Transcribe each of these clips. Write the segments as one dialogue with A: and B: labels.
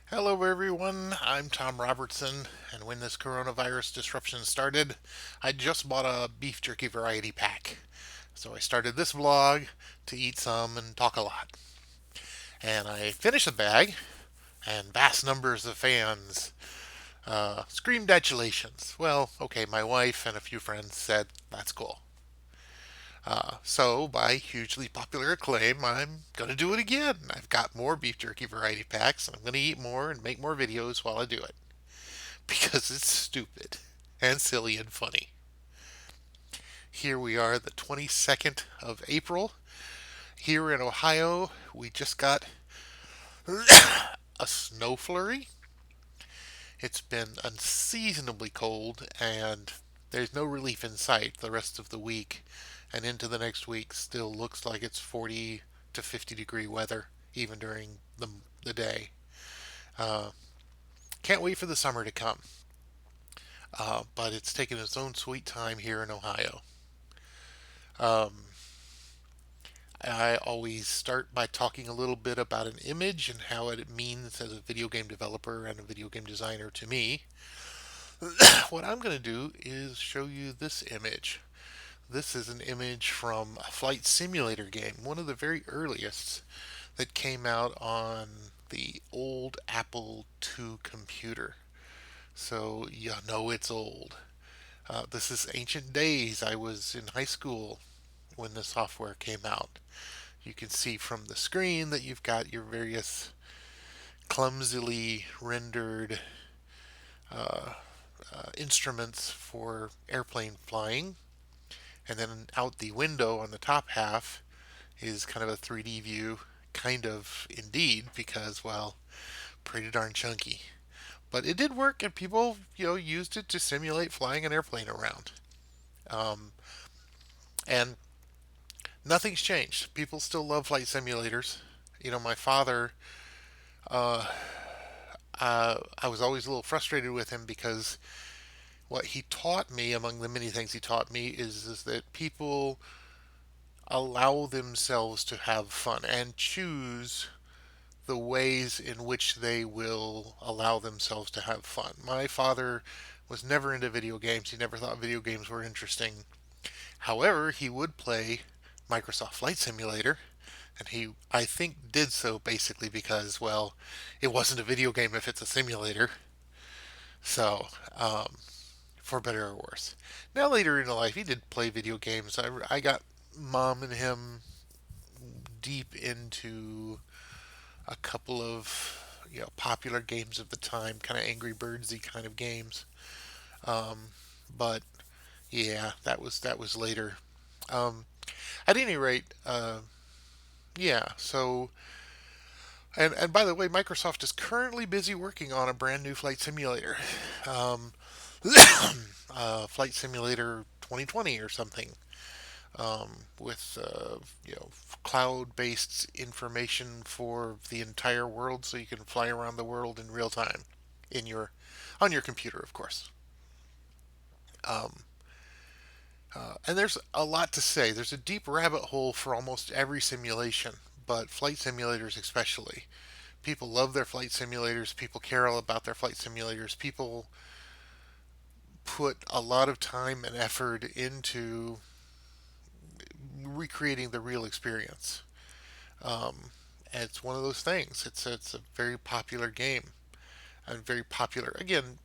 A: Hello, everyone. I'm Thom Robertson, and when this coronavirus disruption started, I just bought a beef jerky variety pack. So I started this vlog to eat some and talk a lot. And I finished the bag, and vast numbers of fans screamed adulations. Well, okay, my wife and a few friends said that's cool. So, by hugely popular acclaim, I'm going to do it again. I've got more beef jerky variety packs, and I'm going to eat more and make more videos while I do it. Because it's stupid and silly and funny. Here we are, the 22nd of April. Here in Ohio, we just got a snow flurry. It's been unseasonably cold, and there's no relief in sight the rest of the week. And into the next week, still looks like it's 40 to 50-degree weather, even during the day. Uh, can't wait for the summer to come, but it's taken its own sweet time here in Ohio. Um, I always start by talking a little bit about an image and how it means as a video game developer and a video game designer to me. What I'm going to do is show you this image. This is an image from a flight simulator game, one of the very earliest that came out on the old Apple II computer. So you know it's old. This is ancient days. I was in high school when the software came out. You can see from the screen that you've got your various clumsily rendered uh, instruments for airplane flying. And then out the window on the top half is kind of a 3D view, kind of indeed, because, well, pretty darn chunky. But it did work, and people, used it to simulate flying an airplane around. Um, and nothing's changed. People still love flight simulators. My father I was always a little frustrated with him because what he taught me, among the many things he taught me, is that people allow themselves to have fun and choose the ways in which they will allow themselves to have fun. My father was never into video games. He never thought video games were interesting. However, he would play Microsoft Flight Simulator, and he, I think, did so basically because, well, it wasn't a video game if it's a simulator. So, for better or worse. Now, later in life, he did play video games. I got mom and him deep into a couple of popular games of the time, kind of Angry Birdsy kind of games. Um, but yeah, that was later. Um, at any rate, yeah. So, and by the way, Microsoft is currently busy working on a brand new flight simulator. Um, Flight Simulator 2020 or something, with cloud-based information for the entire world, so you can fly around the world in real time, in your on your computer, of course. Um, and there's a lot to say. There's a deep rabbit hole for almost every simulation, but flight simulators especially. People love their flight simulators. People care all about their flight simulators. People put a lot of time and effort into recreating the real experience. Um, and it's one of those things. It's a very popular game and very popular. Again,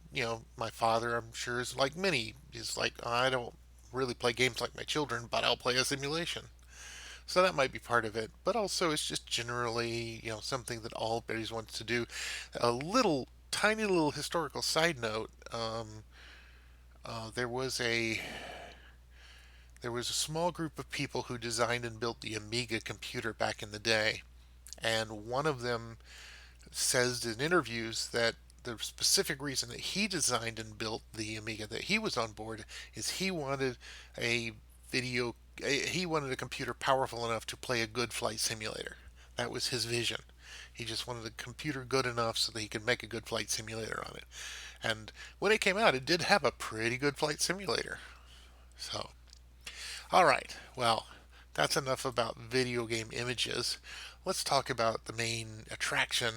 A: my father, I'm sure, is like many. He's like, I don't really play games like my children, but I'll play a simulation. So that might be part of it. But also, it's just generally, something that all Betty's wants to do. A little, tiny little historical side note. Uh, there was a there was a small group of people who designed and built the Amiga computer back in the day, and one of them says in interviews that the specific reason that he designed and built the Amiga, that he was on board, is a video he wanted a computer powerful enough to play a good flight simulator. That was his vision. He just wanted a computer good enough so that he could make a good flight simulator on it. And when it came out, it did have a pretty good flight simulator. So, all right. Well, that's enough about video game images. Let's talk about the main attraction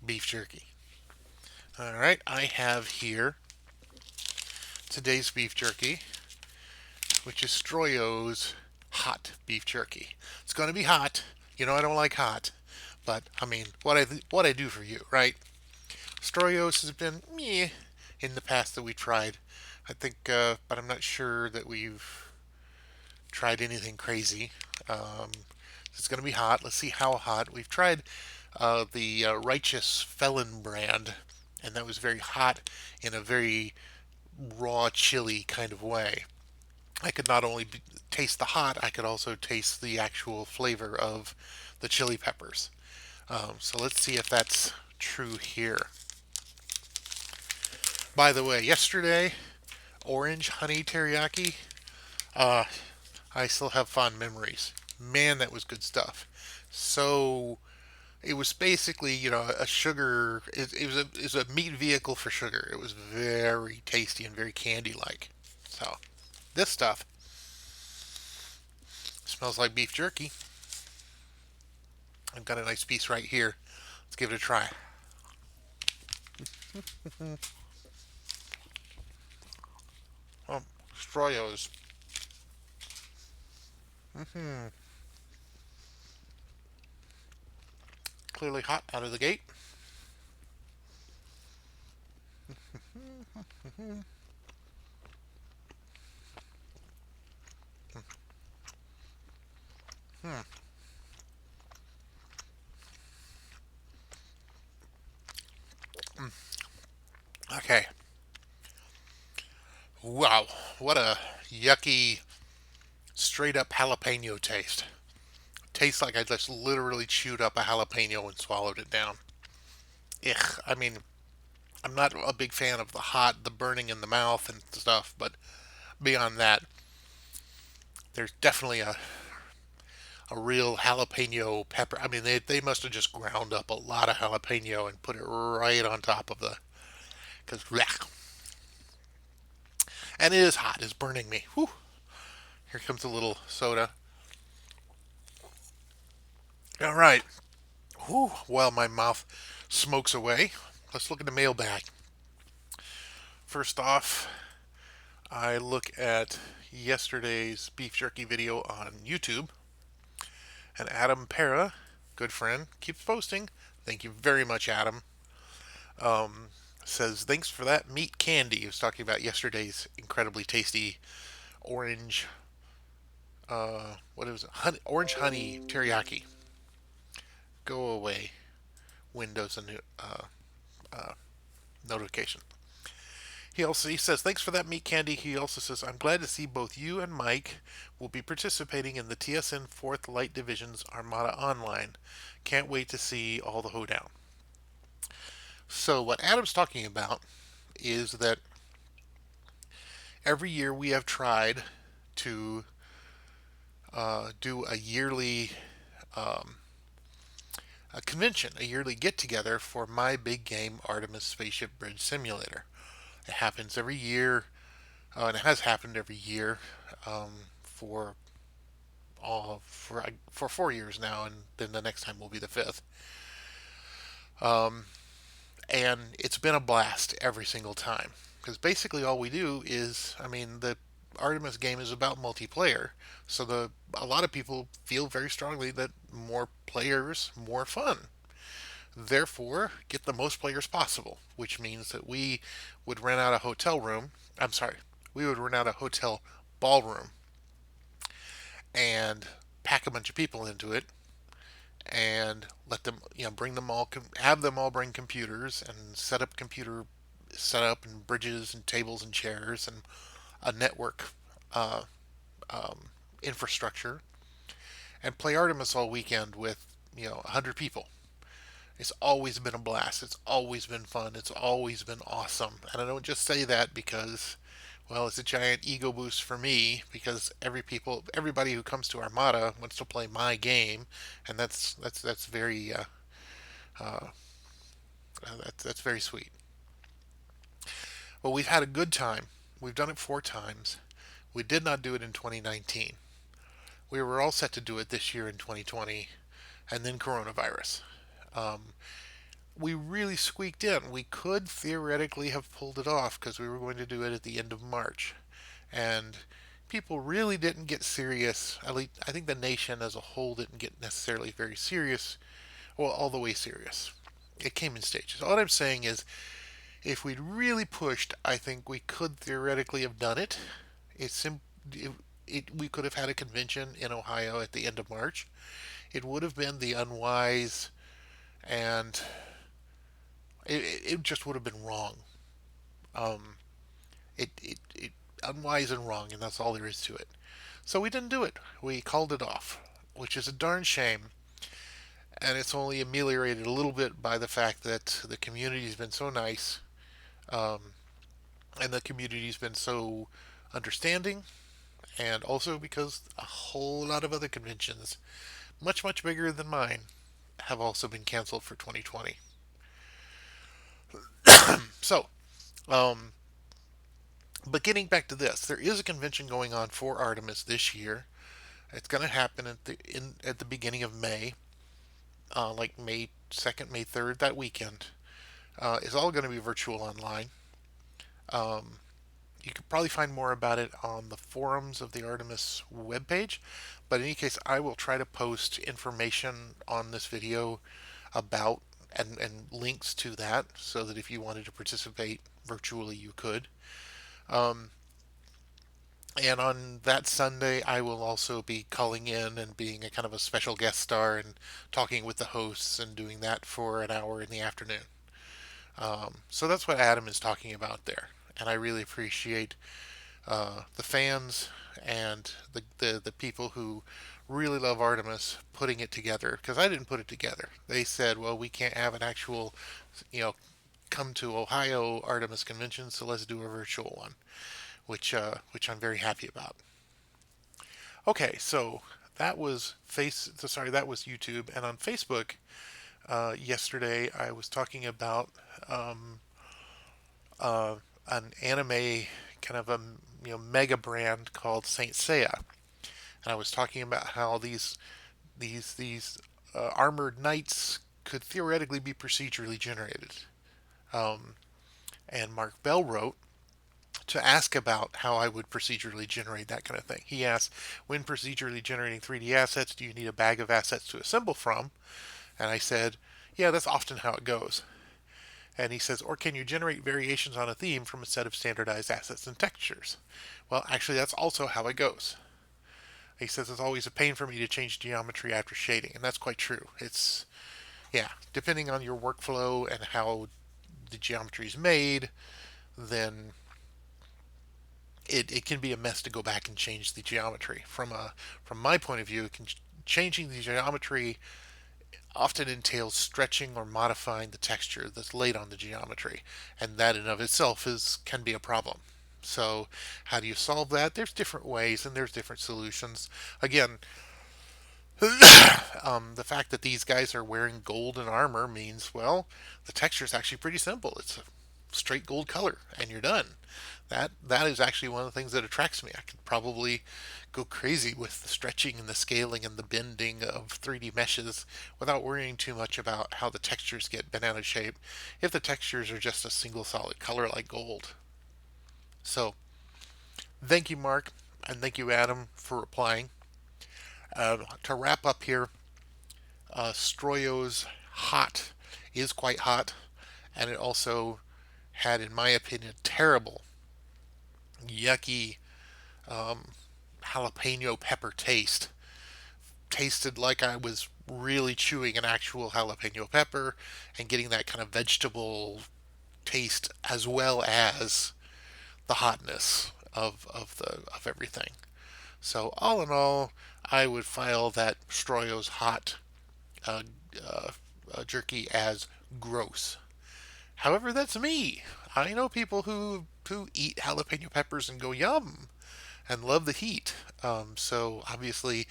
A: beef jerky. All right, I have here today's beef jerky, which is Stroyo's hot beef jerky. It's going to be hot. You know I don't like hot, but I mean, what I do for you, right? Stroyos has been meh in the past that we tried. I think, but I'm not sure that we've tried anything crazy. Um, it's going to be hot. Let's see how hot. We've tried the Righteous Felon brand, and that was very hot in a very raw, chili kind of way. I could not only taste the hot, I could also taste the actual flavor of the chili peppers. So let's see if that's true here. By the way, yesterday, orange honey teriyaki, uh, I still have fond memories. Man, that was good stuff. So it was basically, a sugar. It was a meat vehicle for sugar. It was very tasty and very candy-like. So this stuff smells like beef jerky. I've got a nice piece right here. Let's give it a try. Oh, Stroyos. Mm-hmm. Clearly hot out of the gate. Hmm. Okay. Wow. What a yucky, straight up jalapeno taste. Tastes like I just literally chewed up a jalapeno and swallowed it down. Ugh. I mean, I'm not a big fan of the burning in the mouth and stuff, but beyond that, there's definitely a real jalapeno pepper. I mean, they must have just ground up a lot of jalapeno and put it right on top of the. Because, and it is hot. It's burning me. Whew. Here comes a little soda. All right. Whew. While my mouth smokes away, let's look at the mailbag. First off, I look at yesterday's beef jerky video on YouTube, and Adam Para, good friend, keeps posting. Thank you very much, Adam. Um, Says thanks for that meat candy. He was talking about yesterday's incredibly tasty orange, what is it? Orange honey teriyaki. Go away, Windows and uh, notification. He says thanks for that meat candy. He also says I'm glad to see both you and Mike will be participating in the TSN Fourth Light Division's Armada Online. Can't wait to see all the hoedown. So what Adam's talking about is that every year we have tried to do um, a convention, a yearly get together for my big game Artemis Spaceship Bridge Simulator. It happens every year, and it has happened every year for for 4 years now, and then the next time will be the fifth. Um, and it's been a blast every single time because basically all we do is, I mean, the Artemis game is about multiplayer, so a lot of people feel very strongly that more players, more fun. Therefore, get the most players possible, which means that we would rent out a hotel room. I'm sorry, we would rent out a hotel ballroom and pack a bunch of people into it and let them, bring them all, have them all bring computers and set up computer setup and bridges and tables and chairs and a network uh, um, infrastructure and play Artemis all weekend with 100 people. It's always been a blast. It's always been fun. It's always been awesome. And I don't just say that because, well, it's a giant ego boost for me because everybody who comes to Armada wants to play my game, and that's very uh, that's very sweet. Well, we've had a good time. We've done it 4 times. We did not do it in 2019. We were all set to do it this year in 2020, and then coronavirus. Um, we really squeaked in. We could theoretically have pulled it off because we were going to do it at the end of March. And people really didn't get serious. At least I think the nation as a whole didn't get necessarily very serious, well, all the way serious. It came in stages. All I'm saying is, if we'd really pushed, I think we could theoretically have done it. It's we could have had a convention in Ohio at the end of March. It would have been the unwise, and it just would have been wrong. Um, it unwise and wrong, and that's all there is to it. So we didn't do it. We called it off, which is a darn shame. And it's only ameliorated a little bit by the fact that the community's been so nice, um, and the community's been so understanding, and also because a whole lot of other conventions, much bigger than mine, have also been canceled for 2020. So, um, but getting back to this, there is a convention going on for Artemis this year. It's going to happen at the beginning of May, like May 2nd, May 3rd, that weekend. It's all going to be virtual online. Um, you could probably find more about it on the forums of the Artemis webpage. But in any case, I will try to post information on this video about and links to that so that if you wanted to participate virtually, you could. Um, and on that Sunday, I will also be calling in and being a kind of a special guest star and talking with the hosts and doing that for an hour in the afternoon. So that's what Adam is talking about there. And I really appreciate the fans and the people who really love Artemis putting it together, because I didn't put it together. They said, well, we can't have an actual, you know, come to Ohio Artemis convention, so let's do a virtual one, which I'm very happy about. Okay, so that was YouTube, and on Facebook yesterday I was talking about um, an anime kind of a mega brand called Saint Seiya, and I was talking about how these armored knights could theoretically be procedurally generated. Um, and Mark Bell wrote to ask about how I would procedurally generate that kind of thing. He asked, when procedurally generating 3D assets, do you need a bag of assets to assemble from? And I said, yeah, that's often how it goes. And he says, or can you generate variations on a theme from a set of standardized assets and textures? Well, actually, that's also how it goes. He says it's always a pain for me to change geometry after shading, and that's quite true. It's, yeah, depending on your workflow and how the geometry is made, then it can be a mess to go back and change the geometry. From my point of view, changing the geometry often entails stretching or modifying the texture that's laid on the geometry, and that in of itself can be a problem. So, how do you solve that? There's different ways and there's different solutions. Again, the fact that these guys are wearing gold and armor means, well, the texture is actually pretty simple. It's a straight gold color, and you're done. That is actually one of the things that attracts me. I could probably go crazy with the stretching and the scaling and the bending of 3D meshes without worrying too much about how the textures get bent out of shape if the textures are just a single solid color like gold. So, thank you, Mark, and thank you, Adam, for replying. To wrap up here, Stroyo's hot is quite hot, and it also had, in my opinion, terrible, yucky um, jalapeno pepper taste. Tasted like I was really chewing an actual jalapeno pepper and getting that kind of vegetable taste as well as the hotness of everything. So all in all, I would file that Stroyo's hot uh, uh, jerky as gross. However, that's me. I know people who eat jalapeno peppers and go yum and love the heat. So obviously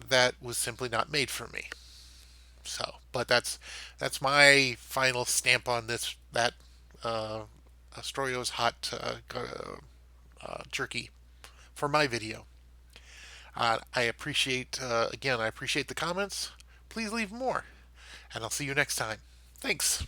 A: that was simply not made for me. So, but that's my final stamp on this. That uh, Astroyo's hot jerky for my video. I appreciate again. I appreciate the comments. Please leave more, and I'll see you next time. Thanks.